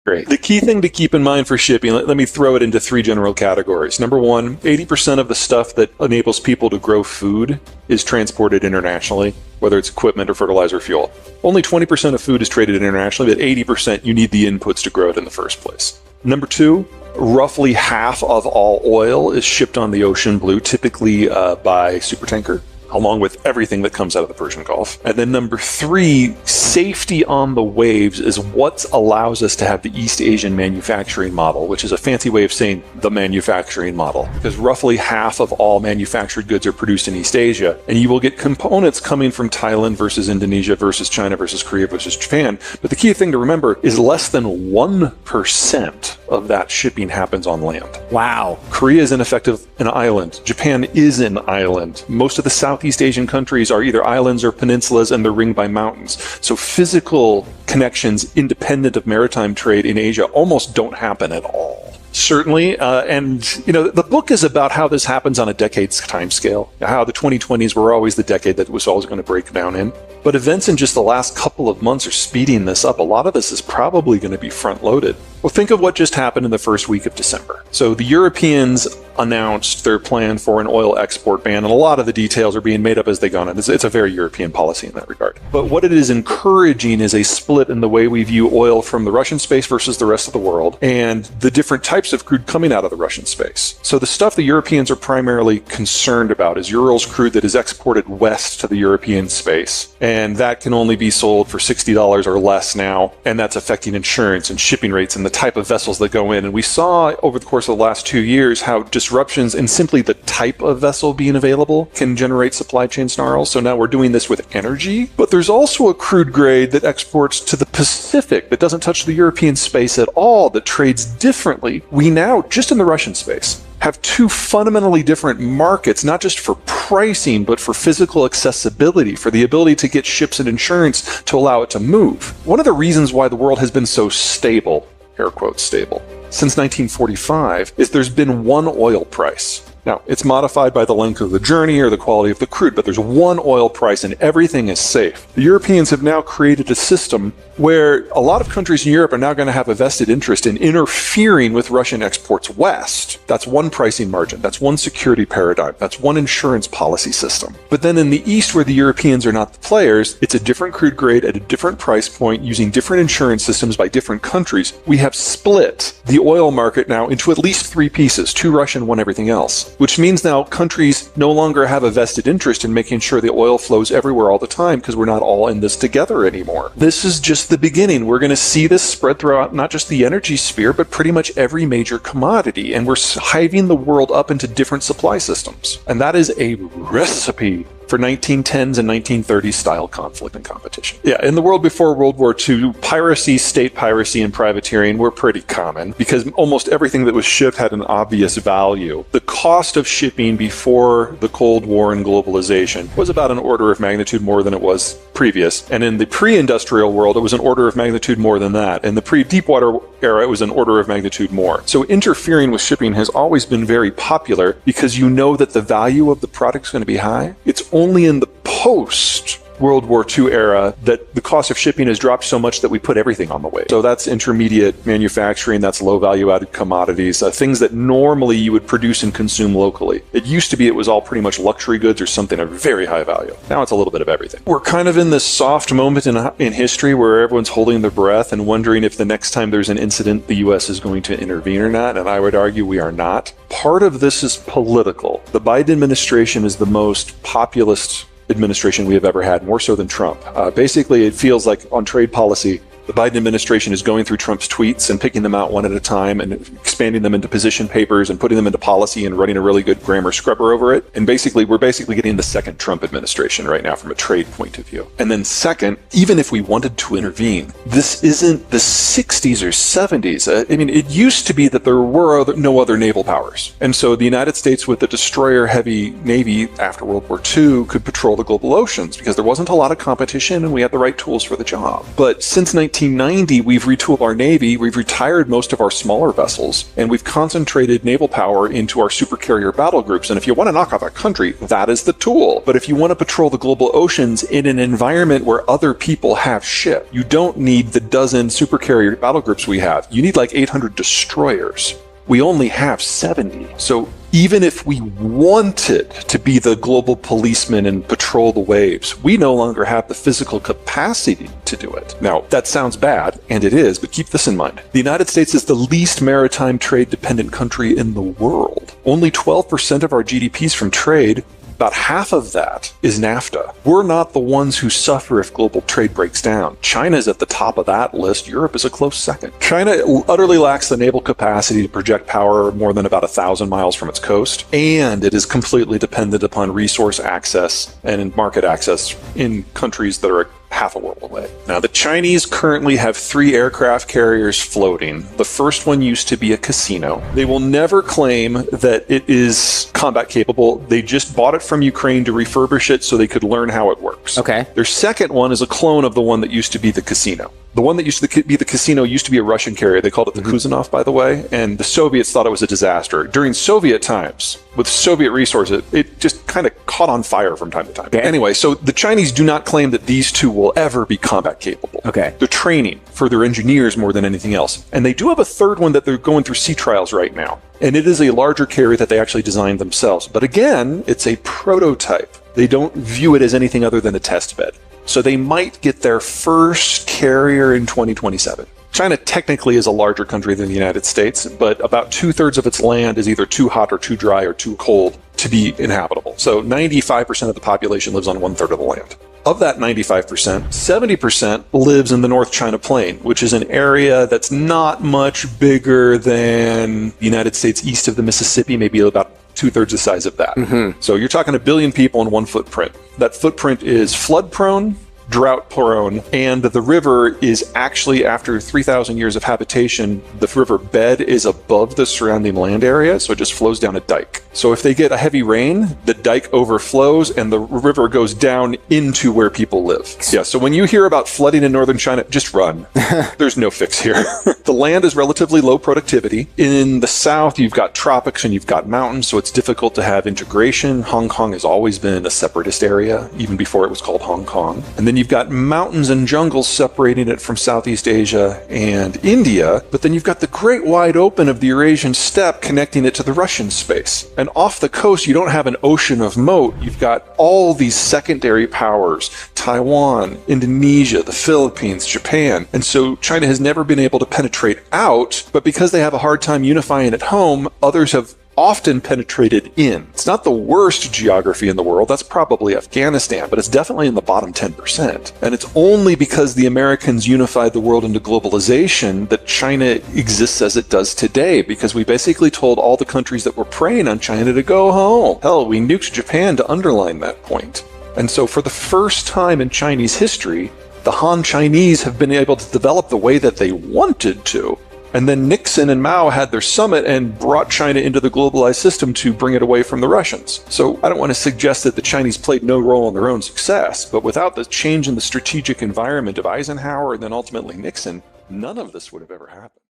Great. The key thing to keep in mind for shipping, let me throw it into 3 general categories. Number 1, 80% of the stuff that enables people to grow food is transported internationally, whether it's equipment or fertilizer or fuel. Only 20% of food is traded internationally, but 80% you need the inputs to grow it in the first place. Number 2, roughly half of all oil is shipped on the ocean blue, typically by supertanker, along with everything that comes out of the Persian Gulf. And then number 3, safety on the waves is what allows us to have the East Asian manufacturing model, which is a fancy way of saying the manufacturing model, because roughly half of all manufactured goods are produced in East Asia, and you will get components coming from Thailand versus Indonesia versus China versus Korea versus Japan. But the key thing to remember is less than 1% of that shipping happens on land. Wow. Korea is in effect an island. Japan is an island. Most of the Southeast Asian countries are either islands or peninsulas, and they're ringed by mountains. So physical connections independent of maritime trade in Asia almost don't happen at all. Certainly, and the book is about how this happens on a decade's time scale, how the 2020s were always the decade that was always going to break down in. But events in just the last couple of months are speeding this up. A lot of this is probably going to be front-loaded. Well, think of what just happened in the first week of December. So the Europeans announced their plan for an oil export ban, and a lot of the details are being made up as they go on. It's a very European policy in that regard. But what it is encouraging is a split in the way we view oil from the Russian space versus the rest of the world, and the different types of crude coming out of the Russian space. So the stuff the Europeans are primarily concerned about is Urals crude that is exported west to the European space, and that can only be sold for $60 or less now, and that's affecting insurance and shipping rates and the type of vessels that go in. And we saw over the course of the last 2 years how disruptions in simply the type of vessel being available can generate supply chain snarls. So now we're doing this with energy, but there's also a crude grade that exports to the Pacific that doesn't touch the European space at all, that trades differently. We now, just in the Russian space, have 2 fundamentally different markets, not just for pricing, but for physical accessibility, for the ability to get ships and insurance to allow it to move. One of the reasons why the world has been so stable, air quotes stable, since 1945 is there's been one oil price. Now, it's modified by the length of the journey or the quality of the crude, but there's one oil price and everything is safe. The Europeans have now created a system where a lot of countries in Europe are now going to have a vested interest in interfering with Russian exports west. That's one pricing margin. That's one security paradigm. That's one insurance policy system. But then in the east, where the Europeans are not the players, it's a different crude grade at a different price point using different insurance systems by different countries. We have split the oil market now into at least 3 pieces, 2 Russian, 1 everything else, which means now countries no longer have a vested interest in making sure the oil flows everywhere all the time, because we're not all in this together anymore. This is just the beginning. We're going to see this spread throughout not just the energy sphere, but pretty much every major commodity. And we're hiving the world up into different supply systems. And that is a recipe for 1910s and 1930s style conflict and competition. Yeah, in the world before World War II, piracy, state piracy, and privateering were pretty common because almost everything that was shipped had an obvious value. The cost of shipping before the Cold War and globalization was about an order of magnitude more than it was previous. And in the pre-industrial world, it was an order of magnitude more than that. In the pre-deepwater era, it was an order of magnitude more. So interfering with shipping has always been very popular because you know that the value of the product is going to be high. It's only in the post World War II era that the cost of shipping has dropped so much that we put everything on the way. So that's intermediate manufacturing, that's low value added commodities, things that normally you would produce and consume locally. It used to be it was all pretty much luxury goods or something of very high value. Now it's a little bit of everything. We're kind of in this soft moment in history where everyone's holding their breath and wondering if the next time there's an incident the US is going to intervene or not, and I would argue we are not. Part of this is political. The Biden administration is the most populist administration we have ever had, more so than Trump. Basically, it feels like on trade policy, the Biden administration is going through Trump's tweets and picking them out one at a time and expanding them into position papers and putting them into policy and running a really good grammar scrubber over it. And we're basically getting the second Trump administration right now from a trade point of view. And then second, even if we wanted to intervene, this isn't the 60s or 70s. It used to be that there were no other naval powers. And so the United States with the destroyer-heavy Navy after World War II could patrol the global oceans because there wasn't a lot of competition and we had the right tools for the job. But since 1990, we've retooled our Navy, we've retired most of our smaller vessels, and we've concentrated naval power into our supercarrier battle groups. And if you want to knock off a country, that is the tool. But if you want to patrol the global oceans in an environment where other people have ship, you don't need the dozen supercarrier battle groups we have. You need like 800 destroyers. We only have 70. So even if we wanted to be the global policeman and patrol the waves, we no longer have the physical capacity to do it. Now, that sounds bad, and it is, but keep this in mind. The United States is the least maritime trade-dependent country in the world. Only 12% of our GDP is from trade. About half of that is NAFTA. We're not the ones who suffer if global trade breaks down. China's at the top of that list. Europe is a close second. China utterly lacks the naval capacity to project power more than about 1,000 miles from its coast, and it is completely dependent upon resource access and market access in countries that are half a world away. Now, the Chinese currently have 3 aircraft carriers floating. The first one used to be a casino. They will never claim that it is combat capable. They just bought it from Ukraine to refurbish it so they could learn how it works. Okay. Their second one is a clone of the one that used to be the casino. The one that used to be the casino used to be a Russian carrier. They called it the Kuzanov, by the way, and the Soviets thought it was a disaster. During Soviet times, with Soviet resources, it just kind of caught on fire from time to time. Okay. Anyway, so the Chinese do not claim that these two will ever be combat capable. Okay. They're training for their engineers more than anything else. And they do have a third one that they're going through sea trials right now. And it is a larger carrier that they actually designed themselves. But again, it's a prototype. They don't view it as anything other than a test bed. So they might get their first carrier in 2027. China technically is a larger country than the United States, but about 2/3 of its land is either too hot or too dry or too cold to be inhabitable. So 95% of the population lives on 1/3 of the land. Of that 95%, 70% lives in the North China Plain, which is an area that's not much bigger than the United States east of the Mississippi, maybe about 2/3 the size of that. So you're talking 1 billion people in one footprint. That footprint is flood prone, drought prone, and the river is actually, after 3,000 years of habitation, the river bed is above the surrounding land area, so it just flows down a dike. So if they get a heavy rain, the dike overflows and the river goes down into where people live. Yeah, so when you hear about flooding in northern China, just run. There's no fix here. The land is relatively low productivity. In the south, you've got tropics and you've got mountains, so it's difficult to have integration. Hong Kong has always been a separatist area, even before it was called Hong Kong. And then you've got mountains and jungles separating it from Southeast Asia and India, but then you've got the great wide open of the Eurasian steppe connecting it to the Russian space. And off the coast, you don't have an ocean of moat. You've got all these secondary powers, Taiwan, Indonesia, the Philippines, Japan. And so China has never been able to penetrate out, but because they have a hard time unifying at home, others have often penetrated in. It's not the worst geography in the world. That's probably Afghanistan, but it's definitely in the bottom 10%. And it's only because the Americans unified the world into globalization that China exists as it does today, because we basically told all the countries that were preying on China to go home. Hell, we nuked Japan to underline that point. And so for the first time in Chinese history, the Han Chinese have been able to develop the way that they wanted to. And then Nixon and Mao had their summit and brought China into the globalized system to bring it away from the Russians. So I don't want to suggest that the Chinese played no role in their own success, but without the change in the strategic environment of Eisenhower and then ultimately Nixon, none of this would have ever happened.